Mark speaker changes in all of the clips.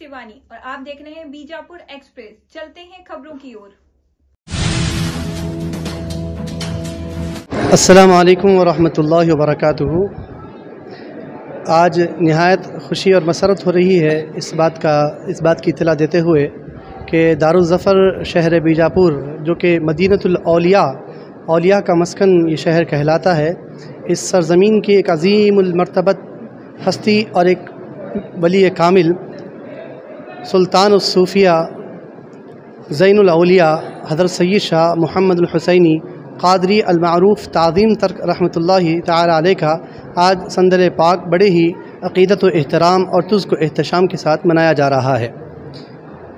Speaker 1: शिवानी और आप देख रहे हैं बीजापुर एक्सप्रेस। चलते हैं खबरों की ओर।
Speaker 2: अस्सलामु अलैकुम वरहमतुल्लाहि वबरकातुहू। आज नहायत खुशी और मसरत हो रही है इस बात की इत्तला देते हुए कि दारुल ज़फ़र शहर बीजापुर, जो कि मदीनतुल औलिया का मस्कन ये शहर कहलाता है, इस सरज़मीन की एक अज़ीमुल मर्तबत हस्ती और एक वली कामिल सुल्तान उस-सूफ़िया ज़ैनुल औलिया हज़रत सय्यद शाह मुहम्मदुल हुसैनी क़ादरी अल-मारूफ़ ताज़ीम तर्क रहमतुल्लाहि तआला अलैह का आज संदर पाक बड़े ही अक़ीदत व एहतराम और तुज़्क़ व एहतशाम के साथ मनाया जा रहा है।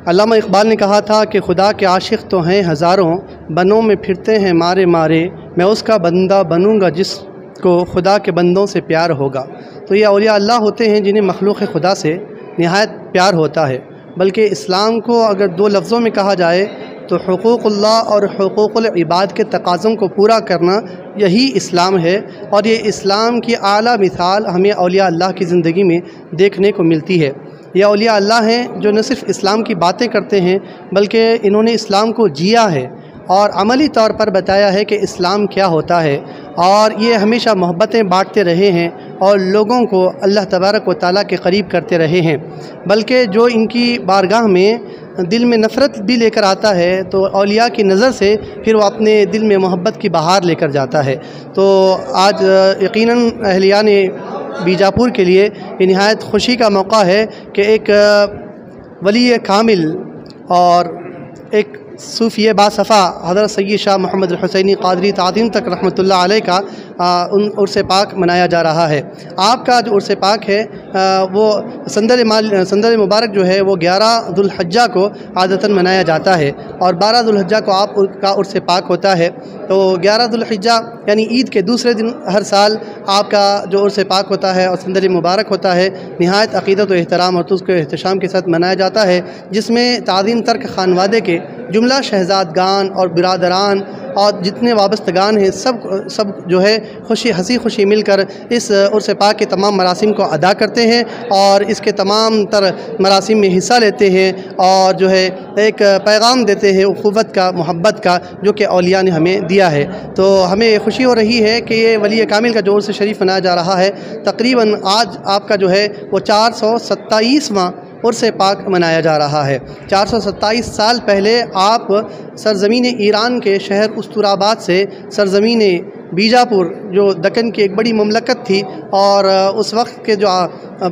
Speaker 2: अल्लामा इक़बाल ने कहा था कि खुदा के आशिक़ तो हैं हज़ारों, बनों में फिरते हैं मारे मारे, मैं उसका बंदा बनूँगा जिसको खुदा के बंदों से प्यार होगा। तो ये औलिया अल्लाह होते हैं जिन्हें मखलूक़ खुदा से निहायत प्यार होता है। बल्कि इस्लाम को अगर दो लफ्ज़ों में कहा जाए तो हुकूक़ुल्लाह और हुकूक़ुल इबाद के तकाज़ों को पूरा करना यही इस्लाम है। और ये इस्लाम की आला मिसाल हमें औलिया अल्लाह की ज़िंदगी में देखने को मिलती है। ये औलिया अल्लाह हैं जो न सिर्फ़ इस्लाम की बातें करते हैं बल्कि इन्होंने इस्लाम को जिया है और अमली तौर पर बताया है कि इस्लाम क्या होता है। और ये हमेशा मोहब्बतें बांटते रहे हैं और लोगों को अल्लाह तबारक व तआला के करीब करते रहे हैं। बल्कि जो इनकी बारगाह में दिल में नफ़रत भी लेकर आता है तो औलिया की नज़र से फिर वो अपने दिल में मोहब्बत की बहार लेकर जाता है। तो आज यकीनन अहलियान बीजापुर के लिए ये नहायत खुशी का मौका है कि एक वली कामिल और एक सूफ़ी बासफ़ा हज़रत सय्यद शाह मुहम्मद हुसैनी क़ादरी ताज़ीम तक रहमतुल्लाह अलैह का उर्स पाक मनाया जा रहा है। आपका जो उर्स पाक है वो संदर मुबारक जो है वो 11 ज़ुल्हिज्जा को आदतन मनाया जाता है और 12 ज़ुल्हिज्जा को आपका उर्स पाक होता है। तो 11 ज़ुल्हिज्जा यानी ईद के दूसरे दिन हर साल आपका जो उर्स पाक होता है और संदर मुबारक होता है नहायत अक़ीदत व एहतराम और तुज़्क़ व एहतशाम के साथ मनाया जाता है, जिसमें ताज़ीम तर्क ख़ानवादे के जुमला शहज़ादगान और बिरादरान और जितने वाबस्तगान हैं सब जो है हंसी खुशी मिलकर इस उर्स पाक के तमाम मरासिम को अदा करते हैं और इसके तमाम तर मरासिम में हिस्सा लेते हैं और जो है एक पैगाम देते हैं उख़ुवत का, मोहब्बत का, जो कि औलिया ने हमें दिया है। तो हमें खुशी हो रही है कि ये वली कामिल का जो उर्स शरीफ मनाया जा रहा है, तकरीबन आज आपका जो है वो 427वां उर्स पाक मनाया जा रहा है। 427 साल पहले आप सरज़मीन ईरान के शहर उस्तुराबाद से सरज़मीन बीजापुर, जो दक्कन की एक बड़ी ममलकत थी और उस वक्त के जो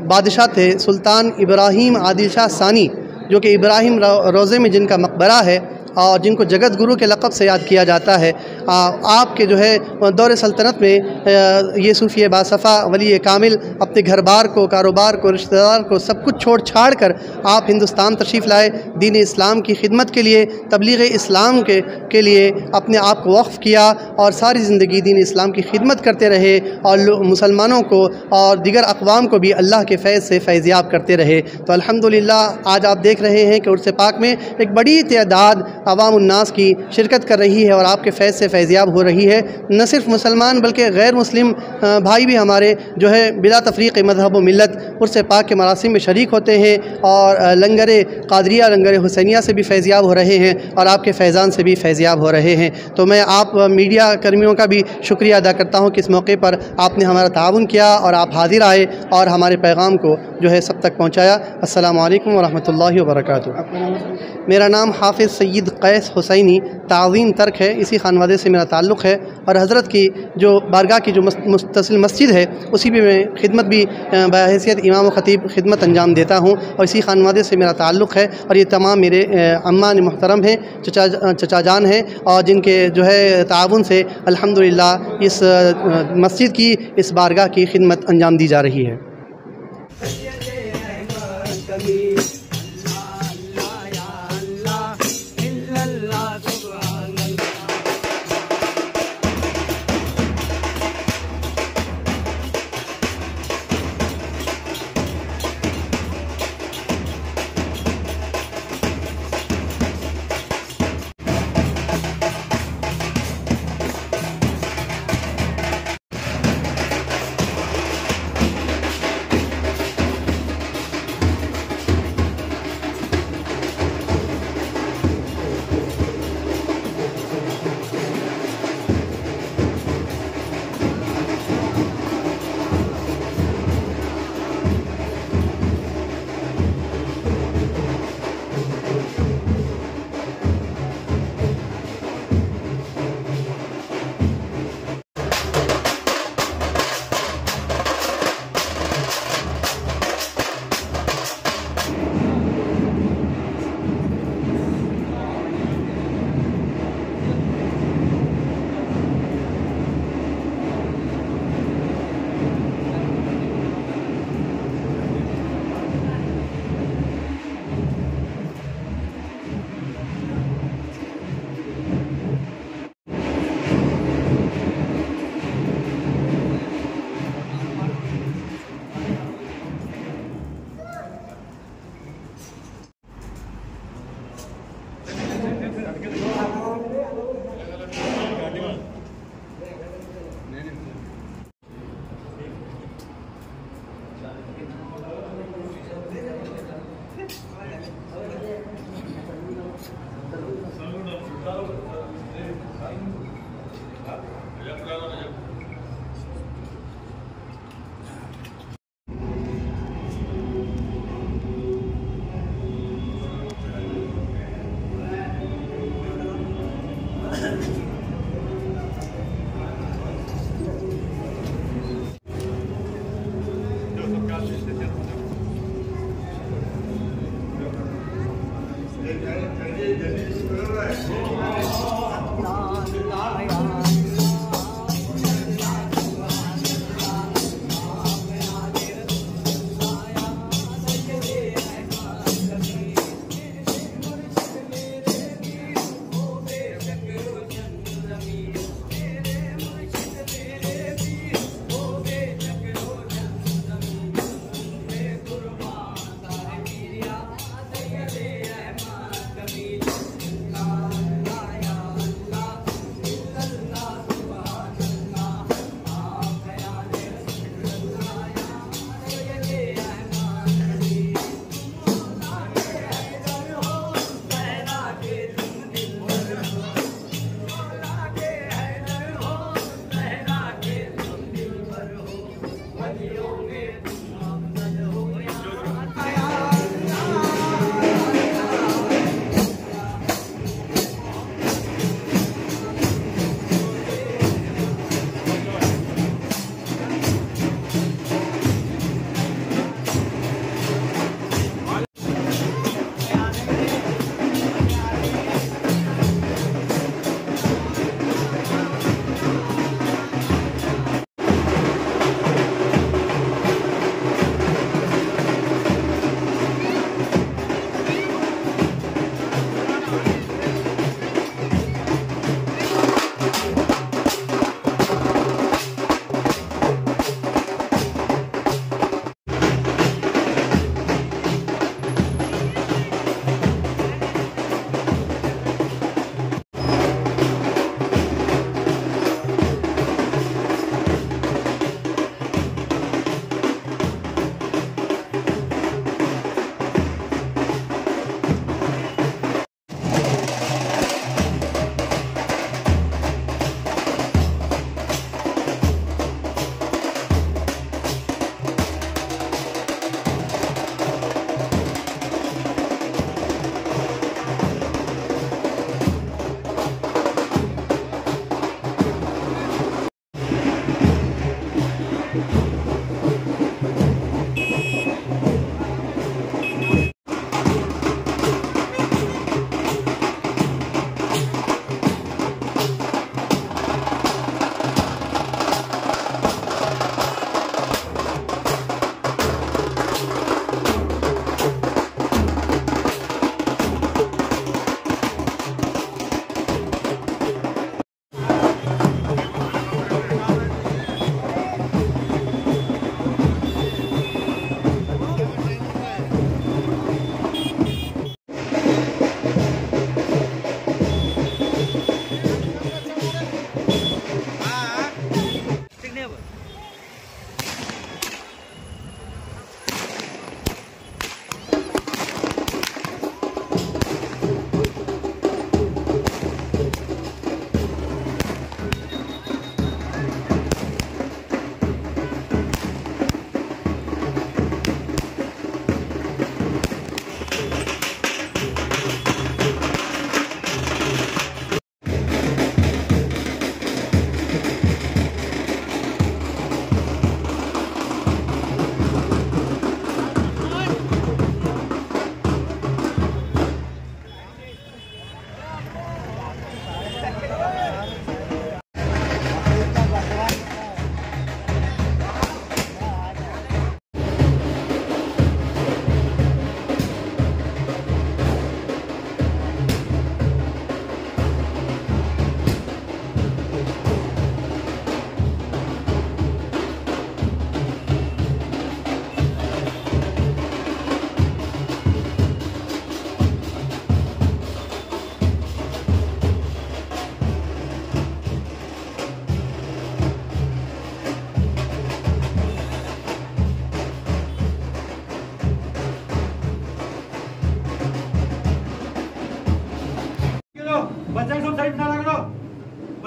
Speaker 2: बादशाह थे सुल्तान इब्राहिम आदिल शाह सानी, जो कि इब्राहिम रोज़े में जिनका मकबरा है और जिनको जगत गुरु के लक़ब से याद किया जाता है, आपके जो है दौर सल्तनत में ये सूफ़ी बासफ़ा वली कामिल अपने घर बार को, कारोबार को, रिश्तेदार को सब कुछ छोड़ छाड़ कर आप हिंदुस्तान तशरीफ़ लाए। दीन इस्लाम की खिदमत के लिए, तबलीग इस्लाम के लिए अपने आप को वक्फ़ किया और सारी ज़िंदगी दीन इस्लाम की खिदमत करते रहे और मुसलमानों को और दीगर अक़वाम को भी अल्लाह के फैज़ से फैज़याब करते रहे। तो अल्हम्दुलिल्लाह आज आप देख रहे हैं कि उर्स पाक में एक बड़ी तादाद अवाम उन्नास की शिरकत कर रही है और आपके फैज़ से फैज़याब हो रही है। न सिर्फ मुसलमान बल्कि गैर मुस्लिम भाई भी हमारे जो है बिला तफ़रीक़ मज़हब व मिल्लत उर्स पाक के मरासिम में शरीक होते हैं और लंगर क़ादरिया, लंगर हुसैनिया से भी फैज़याब हो रहे हैं और आपके फैज़ान से भी फैज़याब हो रहे हैं। तो मैं आप मीडिया कर्मियों का भी शुक्रिया अदा करता हूँ कि इस मौके पर आपने हमारा ताउन किया और आप हाज़िर आए और हमारे पैगाम को जो है सब तक पहुँचाया। अस्सलामु अलैकुम वरहमतुल्लाहि वबरकातुहू। मेरा नाम हाफ़िज़ सय्यद कैस हुसैनी ताज़ीम तर्क है, इसी ख़ानवादे से मेरा ताल्लुक़ है और हज़रत की जो बारगाह की जो मुस्तसिल मस्जिद है उसी में मैं खिदमत भी बहैसियत इमाम व ख़तीब खिदमत अंजाम देता हूँ और इसी ख़ानवादे से मेरा ताल्लुक़ है। और ये तमाम मेरे अम्मा मुहतरम हैं, चचा जान हैं और जिनके जो है ताउन से अल्हम्दुलिल्लाह इस मस्जिद की, इस बारगाह की खिदमत अंजाम दी जा रही है।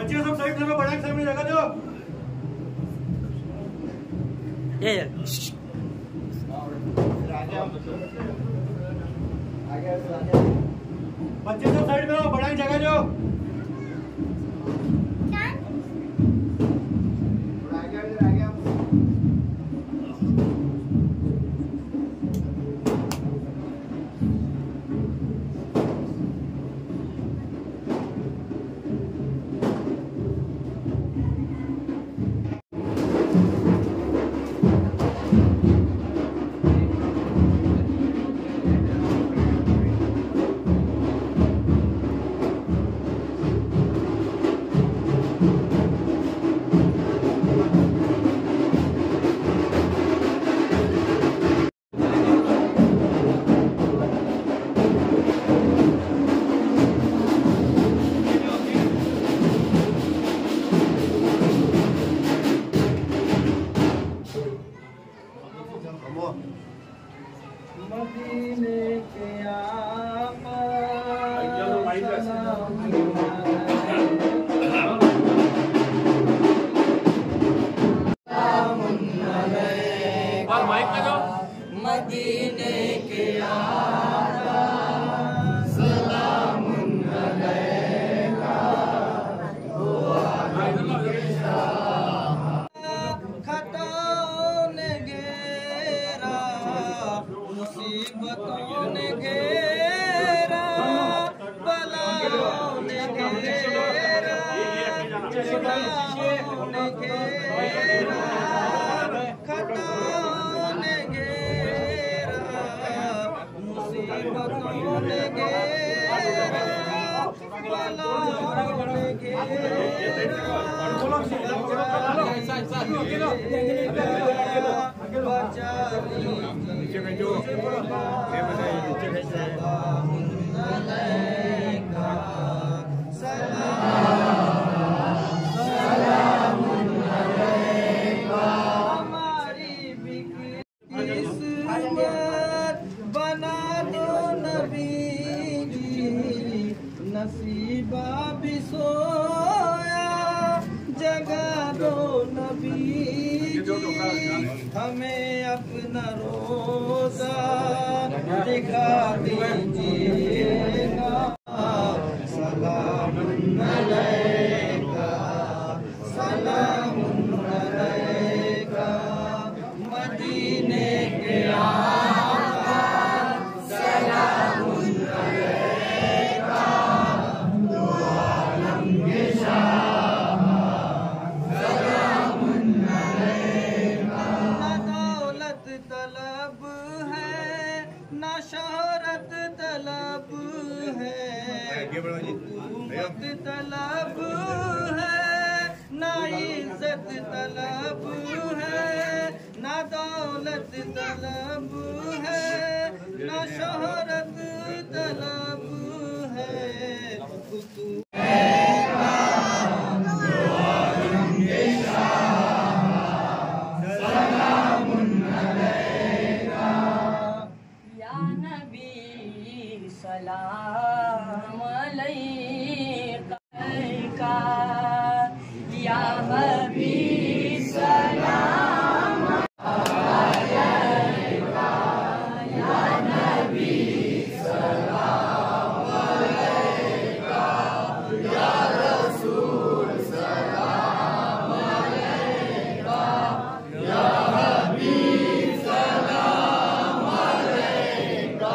Speaker 3: बच्चे सब साइड में बड़ा सामने जगह दो। बच्चे सब साइड में हो, बड़ा जगह दो।
Speaker 4: मदीने के आका मदीने के आका सलामुन अलैका खताओं ने घेरा मुसीबतों ने घेरा बलाओं ने घेरा गुनाहों ने घेरा खताओं ने घेरा मुसीबतों ने घेरा बलाओं ने घेरा बचा हमारी किस्मत बना दो नबी की नसीबा भी सोया जगा दो नबी की हमें अपना रोज़ा दिखा दीजिएगा सलामुन अलैका सलामुन अलैका मदीने के आका सलामुन अलैका दो आलम के शाह सलामुन अलैका ना दौलत तलब है ना शोहरत तलब है हुकूमत तलब है ना इज्जत तलब है ना दौलत तलब है ना शोहरत तलब है सलाम अलैका या हबीब सलाम अलैका या नबी सलाम अलैका या रसूल सलाम अलैका या हबीब सलाम अलैका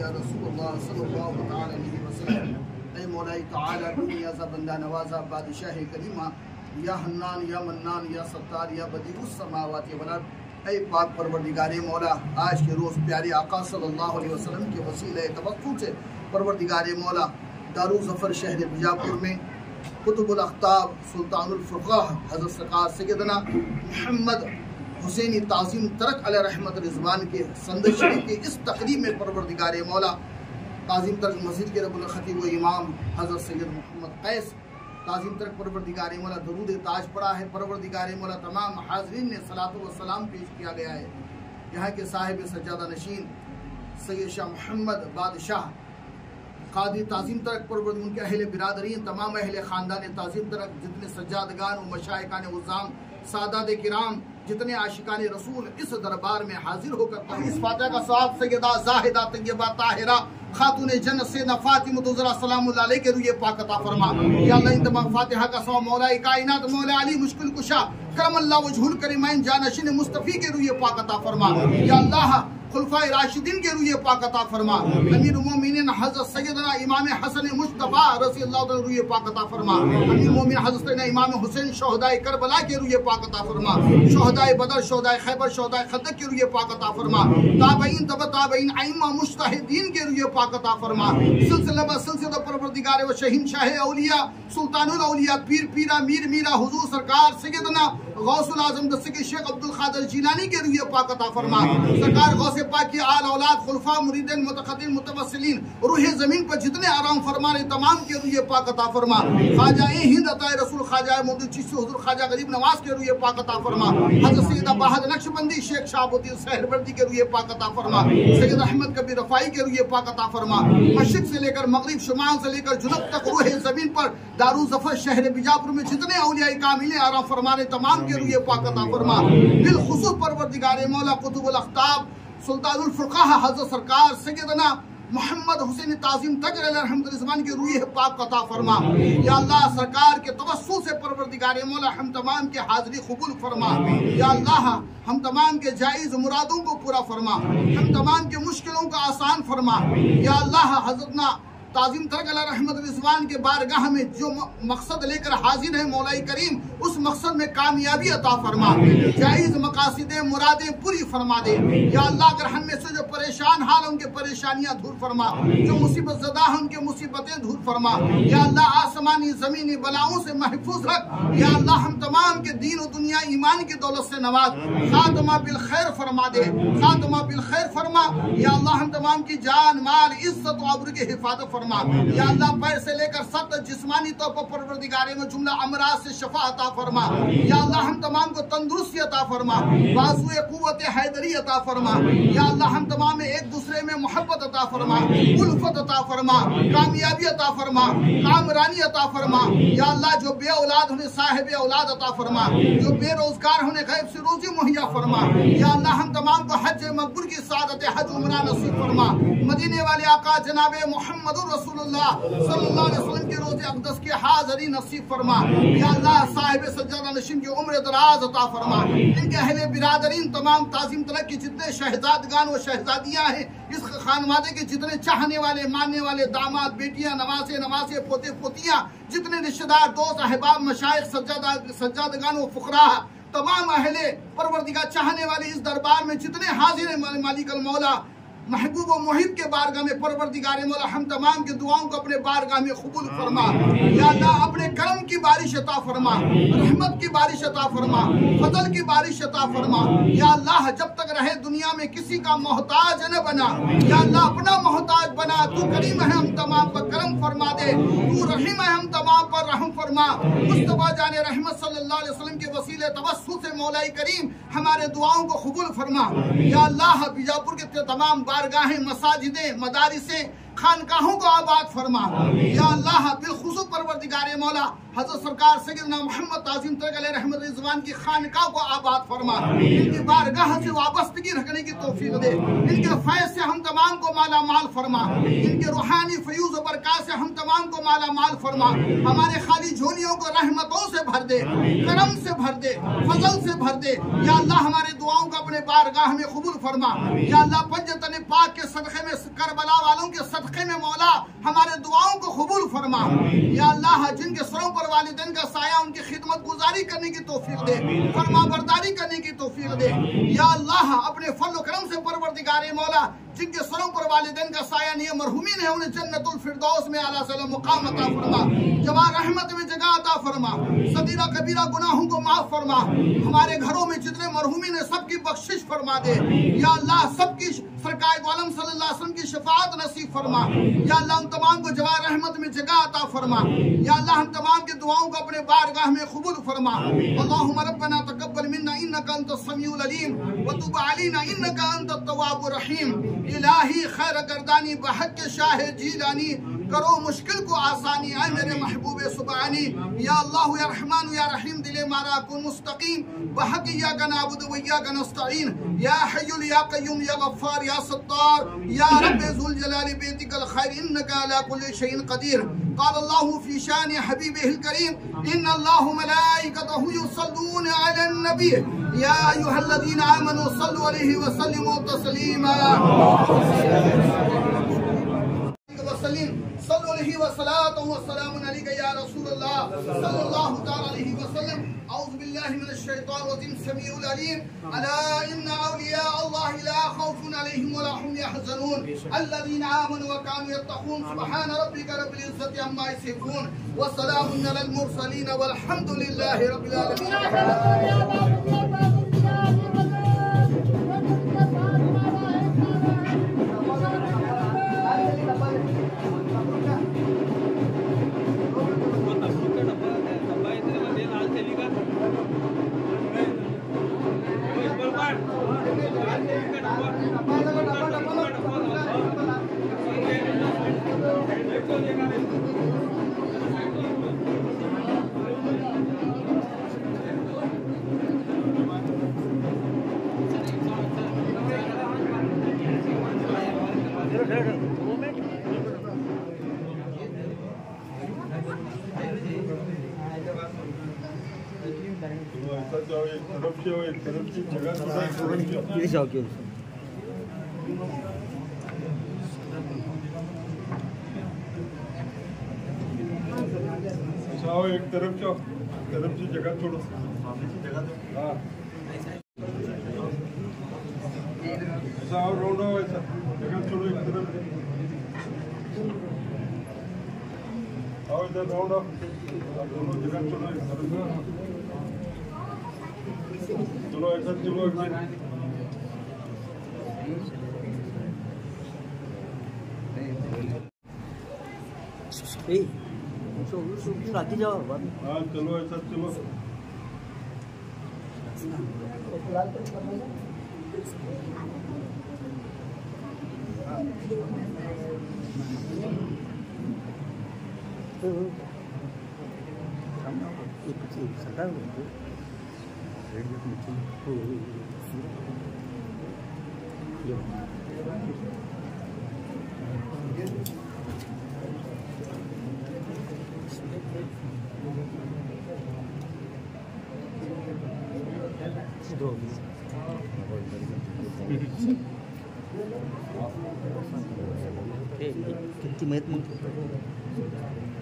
Speaker 5: या रसूलुल्लाह सल्लल्लाहु अलैहि वसल्लम। ऐ मौला ताला दुनिया सा बंदा नवाजा बादशाह करीमा या हन्नान या मन्नान या सत्तार या बदीउस समावाति वल अर्द। ऐ पाक परवरदिगारे मौला आज के रोज़ प्यारे आका सल्लल्लाहु अलैहि वसल्लम के वसीले तवक्कुल से परवरदिगारे मौला दारुल ज़फ़र शहर बीजापुर में कुतुबुल अख्ताब सुल्तानुल फुक़ाह हज़रत सरकार सैयदना मोहम्मद हुसैनी ताज़ीम तरक अलैहि रहमत रिज़वान के संदर्शन के इस तकरीब में परवरदिगारे मौला ताज़ीम तरक मस्जिद के रब्बुल ख़तीब व इमाम हज़रत सैयद मोहम्मद कैस ताज़ीम तरक परवरदिगारे मौला दरूद ताज पढ़ा है। परवरदिगारे मौला तमाम हाज़रीन ने सलातो व सलाम पेश किया गया है। यहाँ के साहिब सज्जादा नशीन सैयद शाह मोहम्मद बादशाह कादी ताज़ीम तरक परवर उनके अहले बिरादरीन तमाम अहले ख़ानदान ताज़ीम तरक जितने सज्जादगान व मशाइखान उज़्ज़ाम सादात किराम जितने आशिकान रसूल इस दरबार में हाजिर होकर इस फातिहा का सवाब सैयदा ज़ाहिदा तय्यबा ताहिरा खातून जन्नत से फातिमा ज़हरा सलामुल्लाह अलैहा के रूए पाक अता फरमा। या अल्लाह इन तमाम फातिहा का सवाब मौला कायनात मौला अली मुश्किल कुशा करमल्लाहु वजहुल करीमैन जानशीन मुस्तफ़ी के रूए पाक अता फरमा। या अल्लाह खुलफाए राशिदीन के रूए पाक अता फरमा। अमीरुल मोमिनीन हज़रत सैयदना इमाम हसन मुस्तफ़ा रज़ियल्लाहु अन्हु रूए पाक अता फरमा। अमीरुल मोमिनीन हज़रत इमाम हुसैन शोहदाए करबला के रूए पाक अता फरमा। शोहदाए बदर शोहदाए खैबर शोहदाए खंदक के रूए पाक अता फरमा। ताबईन तबा ताबईन आइम्मा मुज्तहिदीन के रूए पाक अता फरमा। सिलसिला ब सिलसिला परवरदिगार व शहींशाह औलिया सुल्तानुल औलिया पीर पीरा मीर मीरा हुजूर सरकार सैयदना गौसुल आजम दस्तगीर शेख अब्दुल कादिर जिलानी के रूए पाक अता फरमा। सरकार गौसे पाक की आल औलाद खुलफा मुरीदीन मुतखद्दिम मुतवस्सिलीन रूह ज़मीन पर जितने आराम फरमाने तमाम के रूए पाक अता फरमा। ख्वाजा हिंद अताए रसूल ख्वाजा मोहम्मद चिश्ती हुजूर ख्वाजा गरीब नवाज के रूए पाक अता फरमा। हज़रत सैयद बहादुर नक्शबंदी शेख शहाबुद्दीन सहरवर्दी के रूए पाक अता फरमा। सैयद अहमद कबीर रफ़ाई के रूए पाक अता फरमा। मशरिक़ से लेकर मगरिब शुमाल से लेकर जुनूब तक रूह ज़मीन पर दारुल ज़फ़र शहर बीजापुर में जितने औलिया कामिले आराम फरमाने तमाम के रूए पाक अता फरमा। बिलखुसूस परवरदिगारे मौला कुतुबुल अख्ताब सुल्तानुल फुक़ाह हज़रत सरकार सैयदना मोहम्मद हुसैन ताज़ीम तज रहमत रिज़वान के रूह पाक अता फरमा। या अल्लाह सरकार के तवस्सुल से परवरदिगारे मौला हम तमाम के हाज़िरी कबूल फरमा। या अल्लाह हम तमाम के जायज़ मुरादों को पूरा फरमा। हम तमाम के मुश्किलों को आसान फरमा। या अल्लाह हज़रतना ताज़ीम तरक अलैहि रहमत रिज़वान के बारगाह में जो मकसद लेकर हाजिर है मौला करीम उस मकसद में कामयाबी अता फरमा। जायज़ मकासिदे मुरादें पूरी फरमा दे। या अल्लाह अगर हम में से जो परेशान हाल उनके परेशानियां दूर फरमा। जो मुसीबत ज़दा है उनके मुसीबतें दूर फरमा। या अल्लाह आसमानी ज़मीनी बलाओं से महफूज रख। या अल्लाह हम तमाम के दीन और दुनिया ईमान की दौलत से नवाज। खात्मा बिल खैर फरमा दे। खात्मा बिल खैर फरमा। या अल्लाह हम तमाम की जान माल इज्जत और आबरू की हिफाजत फरमा। या अल्लाह पैर से लेकर सत जिस्मानी तौर पर परवरदिगारे में जुमला अमराज से शफा अता फरमा। या अल्लाह हम तमाम को तंदुरुस्ती अता फरमा। बाज़ुए कुव्वत हैदरी अता फरमा। या अल्लाह हम तमाम में एक दूसरे में मोहब्बत अता फरमा। उल्फत अता फरमा। कामयाबी अता फरमा। कामरानी अता फरमा। या अल्लाह जो बे औलाद होने साहिब औलाद अता फरमा। जो बेरोजगार होने गैब से रोजी मुहैया फरमा। या अल्लाह हम तमाम को हज मकबूल की सादत हज उमरा नसीब फरमा। मदीने वाले आका जनाबे मोहम्मद रसूलुल्लाह सल्लल्लाहु अलैहि वसल्लम के रोज़े अक़दस की हाज़िरी नसीब फरमा। या अल्लाह साहिब सज्जादा नशीन की उम्र दराज अता फरमा। इनके अहले बिरादरीन तमाम ताज़ीम तलक के जितने शहजादगान व शहजादियाँ हैं, इस खानवादे के जितने चाहने वाले मानने वाले दामाद बेटियाँ नवासे पोते पोतियाँ, जितने रिश्तेदार दोस्त अहबाब मशाइख सज्जादगान व फुकरा, तमाम अहले परवरदिगार चाहने वाले इस दरबार में जितने हाजिर हैं, मालिक अल मौला महबूब व मुहिब के बारगाह में परवरदिगार मौला हम तमाम की दुआओं को अपने बारगाह में कबूल फरमा। या अल्लाह अपने करम की बारिश अता फरमा, रहमत की बारिश अता फरमा, फजल की बारिश अता फरमा। या अल्लाह जब तक रहे दुनिया में किसी का मोहताज न बना। या अल्लाह अपना मोहताज बना। तू करीम है, हम तमाम पर करम फरमा दे। तू रहीम है, हम तमाम पर रहम फरमा। मुस्तफा जाने रहमत सल्लल्लाहु अलैहि वसल्लम के वसीले तवस्सुल से मौला करीम हमारे दुआओं को कबूल फरमा। या अल्लाह बीजापुर के तमाम बारगाहें, मसाजिदें, मदारिसें, खानकाहों को आबाद फरमा। या अल्लाह बिलखुसूस परवरदिगार मौला हज़रत सरकार सैयदना मोहम्मद ताज़ीम तरीक़ अलैहि रहमत रिज़वान की खानकाह को आबाद फरमा। इनकी बारगाह से वाबस्तगी रखने की तौफीक दे। इनके फैज़ से हम तमाम को माला माल फरमा। इनके रूहानी फ़यूज़ व बरक़ात से हम तमाम को माला माल फरमा। हमारे खाली झोलियों को रहमतों से भर दे, करम से भर दे, फजल से भर दे। या अल्लाह हमारे दुआओं को अपने बारगाह में कबूल फरमा। या अल्लाह पंजतन पाक के सदक़े में, करबला वालों के सदक़े में मौला हमारे दुआओं को कबूल फरमा। या अल्लाह जिनके सरों पर वालिदैन का साया, उनकी खिदमत गुजारी करने की तौफीक दे, फरमा बरदारी करने की तौफीक दे। या अल्लाह अपने फल करम से परवरदिगार मौला जिनके सरों पर वालिदैन का साया नहीं है, मरहुमीन है, उन्हें जन्नतुल फिरदौस में आला सलाम मुकाम अता फरमा। जवान रहमत में जगह अता फरमा। सगीरा कबीरा गुनाहों को माफ फरमा। हमारे घरों में जितने मरहुमीन है सबकी बख्शिश फरमा दे। या अल्लाह सबकी सरकार आलम सल्लल्लाहु अलैहि वसल्लम की शफाअत नसीब फरमा। या अल्लाह हम तमाम को जवान रहमत में जगह अता फरमा। या अल्लाह हम तमाम की दुआओं को अपने बारगाह में कबूल फरमा। अल्लाहुम्मा रब्बना तक़ब्बल मिन्ना इन्नका अंतस समीउल अलीम व तुब अलैना इन्नका अंतत तव्वाबुर रहीम। इलाही खैर गर्दानी बहक शाह जीलानी, करो मुश्किल को आसानी, आए मेरे महबूब सुबहानी। या अल्लाह या रहमान या रहीम दिले मारा कुन मुस्तकीम बहक इय्याका नअबुदु व इय्याका नस्तईन। या हय्युल या कय्यूम या गफ्फार या सत्तार या रब्बे ज़ुल जलाली बेतिकल खैर इन्नका अला कुल्लि शैइन क़दीर। क़ाल अल्लाहु फ़ी शानि हबीबिहिल करीम इन्नल्लाहा व मलाइकतहु युसल्लूना अलन नबी या अय्युहल्लज़ीना आमनू सल्लु अलैहि व सल्लिमू तस्लीमा। सल्लु अलैहि व सलातु व सलामुन अलैका या रसूलल्लाह सल्लल्लाहु तआला अलैहि व सल्लम। औज़ु बिल्लाहि मिनश शैतानिर रजीम समीउल अलीम। अला इन्ना औलिया अल्लाहि ला खौफुन अलैहिम व ला हुम यहज़नून अल्लज़ीना आमनू व कानू यत्तक़ून। सुब्हान रब्बिका रब्बिल इज़्ज़ति अम्मा यसिफून व सलामुन अलल मुरसलीन वल्हम्दुलिल्लाहि रब्बिल आलमीन।
Speaker 6: ये जाओ क्यों
Speaker 3: जाओ एक तरफ से जगह छोड़ो। हाँ ऐसा और रोड हो, ऐसा जगह छोड़ो एक तरफ। और इधर राउंड ऑफ दोनों जगह छोड़ो एक तरफ। चलो ऐसा चलो
Speaker 6: आगे जाओ।
Speaker 3: हाँ चलो ऐसा चलो।
Speaker 6: किती माहीत मग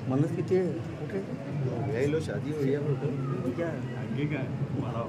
Speaker 6: म्हणूनच किती कुठे
Speaker 7: यायलो शादी हुई है
Speaker 6: क्या
Speaker 3: आगे का बढ़ाओ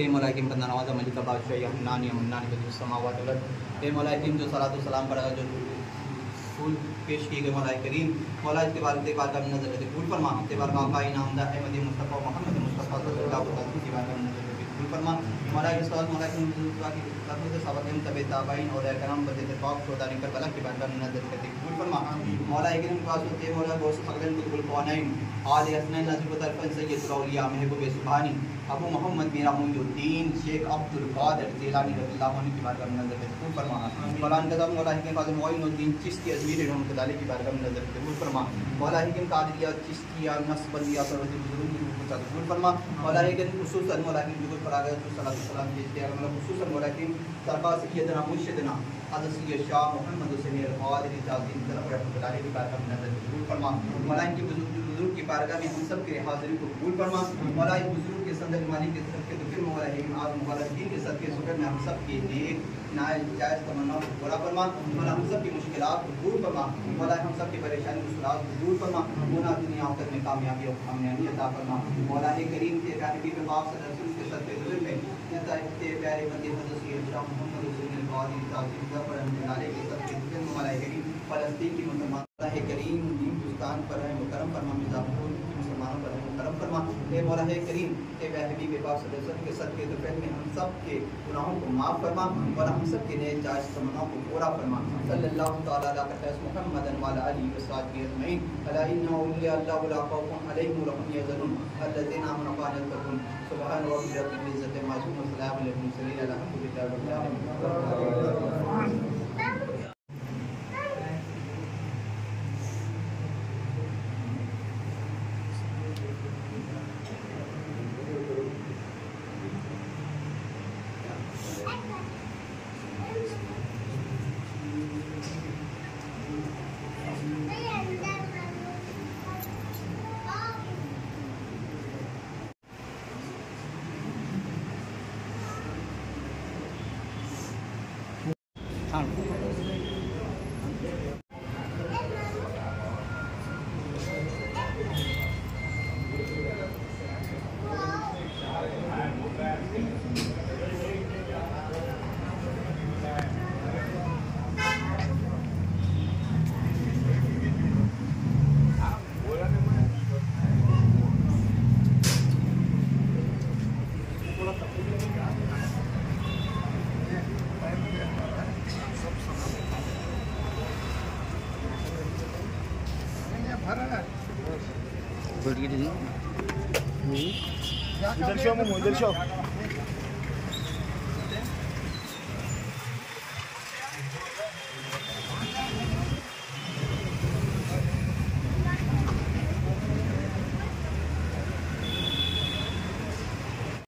Speaker 8: ए मलाइकिम का नवाज़ा मलिक का बादशाह या हन्नान या मुन्नान के जो समावात वलद ए मलाइकिम जो सलातो सलाम पढ़ा जो फूल पेश किए गए मौला करीम मौला इसके बाद के बाद का नजर रखते फूल फरमा के बाद का आका नामदा अहमद मुस्तफ़ा मोहम्मद मुस्तफ़ा सल्लल्लाहु अलैहि वसल्लम के बाद का नजर रखते फूल फरमा मौला के साथ मौला की दुआ की तरफ से सबक इन तबे ताबाइन और करम बदे तफाक खुदा ने करबला के बाद का नजर रखते फूल फरमा मौला करीम के पास होते मौला गौस फगलन कुल कौनैन आल हसनैन नजीब तरफन सैयद औलिया महबूब सुभानी अबू मोहम्मद मीरा मोइनुद्दीन शेख अब्दुल कादिर जिलानी रज़ियल्लाहु अन्हु की बारगाह में नजर रखते फरमा मौला के साथ मौला के काज़ी मोइनुद्दीन चिश्ती अजमेरी रहमतुल्लाह अलैहि की बारगाह में नजर रखते फरमा मौला के कादिरिया चिश्तिया नक्शबंदिया सरवती बुजुर्ग की को चाहते फरमा मौला के खुसूसन मौला के जुगुल पर आ गए तो सलात सलाम देते हैं मतलब खुसूसन मौला के सरकार सैयदना मुर्शिदना हज़रत सैयद शाह मोहम्मद हुसैन अल-कादिरी ताज़ीम तरफ रहमतुल्लाह अलैहि की बारगाह में नजर रखते फरमा मौला के बुजुर्ग की बारगाह में हम सब के हाजिरी को कबूल फरमा मौला बुजुर्ग के संदर मालिक के तरफ के तो फिर मौला है आज मुबारकीन के सदके शुक्र में हम सब के नेक नाइल जायज़ तमन्नाओं को पूरा फरमा मौला हम सब की मुश्किलात को दूर फरमा मौला हम सब की परेशानी मुश्किलात को दूर फरमा गुनाह दुनिया आखिरत में कामयाबी और कामयाबी अता फरमा मौला करीम के प्यारे नबी पाक सल्लल्लाहु अलैहि वसल्लम के सदके हुजूर में नताइब के प्यारे बंदे हज़रत सैयद शाह मोहम्मद हुसैन अल-कादिरी ताज़ीम ज़फर अल-जलाले के सदके हुजूर मौला करीम फ़लस्तीन की मुसलमान करीम हिंदुस्तान पर है मुकरम फरमा मिर्ज़ापुर मुसलमानों पर करम फरमा। ए मौला है करीम, ए हबीब पाक सल्लल्लाहु अलैहि वसल्लम के सदके तो पहले हम सब के गुनाहों को माफ़ फरमा और हम सब के नए जायज़ तमन्नाओं को पूरा फरमा। सल्लल्लाहु तआला अलैहि मुहम्मदन व अला आलिहि व सहाबिहि अजमईन। अला इन्ना औलिया अल्लाह ला खौफुन अलैहिम व ला हुम यहज़नून अल्लज़ीना आमनु व कानू यत्तक़ून। सुब्हान रब्बिका रब्बिल इज़्ज़ति अम्मा यसिफून व सलामुन अलल मुरसलीन अल्हम्दुलिल्लाहि रब्बिल आलमीन।
Speaker 6: Berdiri.
Speaker 3: इधर शो